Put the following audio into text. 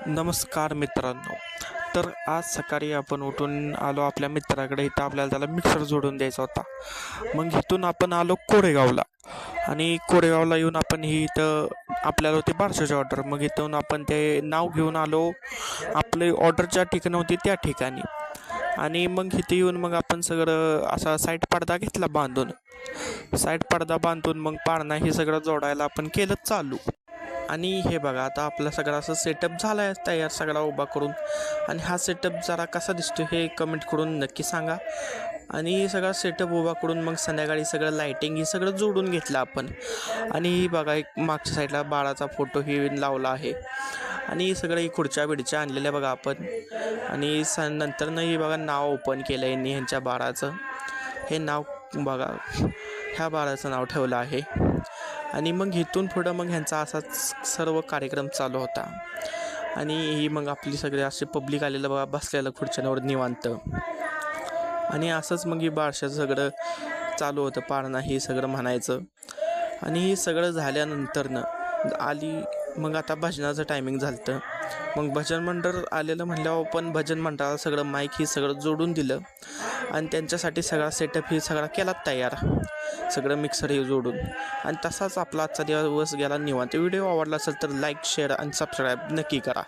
नमस्कार मित्रांनो. तर आज सकाळी आपण उठून आलो आपल्या मित्राकडे. इथं आपल्याला त्याला मिक्सर जोडून द्यायचा होता. मग इथून आपण आलो कोरेगावला आणि कोरेगावला येऊन आपण ही इथं आपल्याला होती बारशाची ऑर्डर. मग इथून आपण ते नाव घेऊन आलो आपली ऑर्डर ज्या ठिकाणी होती त्या ठिकाणी. आणि मग इथे येऊन मग आपण सगळं असा साईड पडदा घेतला बांधून. साईड पडदा बांधून मग पाळणा हे सगळं जोडायला आपण केलं चालू. आणि हे बघा आता आपला सगळा असं सेटअप झाला आहे तयार सगळा उभा करून. आणि हा सेटअप जरा कसा दिसतो हे कमेंट करून नक्की सांगा. आणि सगळा सेटअप उभा करून मग संध्याकाळी सगळं लाईटिंग हे सगळं जोडून घेतलं आपण. आणि बघा एक मागच्या साईडला बाळाचा फोटो हे लावला आहे. आणि सगळं ही खुर्च्या बिडच्या आणलेल्या बघा आपण. आणि नंतरनं ही बघा नाव ओपन केलं आहे ह्यांच्या बाळाचं. हे नाव बघा ह्या बाळाचं नाव ठेवलं आहे. आणि मग इथून पुढं मग ह्यांचा असाच सर्व कार्यक्रम चालू होता. आणि ही मग आपली सगळे असे पब्लिक आलेलं बघा बसलेलं खुर्च्यांवर निवांत. आणि असंच मग ही बारशाचं सगळं चालू होतं पाळणा हे सगळं म्हणायचं. आणि हे सगळं झाल्यानंतरनं आली मग आता भजनाचं टायमिंग झालं. मग भजन मंडळ आलेलं म्हणल्यावर पण भजन मंडळाला सगळं माईक हे सगळं जोडून दिलं. आणि त्यांच्यासाठी सगळा सेटअप हे सगळा केला तयार, सगळं मिक्सर हे जोडून. आणि तसाच आपला आजचा दिवस गेला निवांत. व्हिडिओ आवडला असेल तर लाईक शेअर आणि सबस्क्राईब नक्की करा.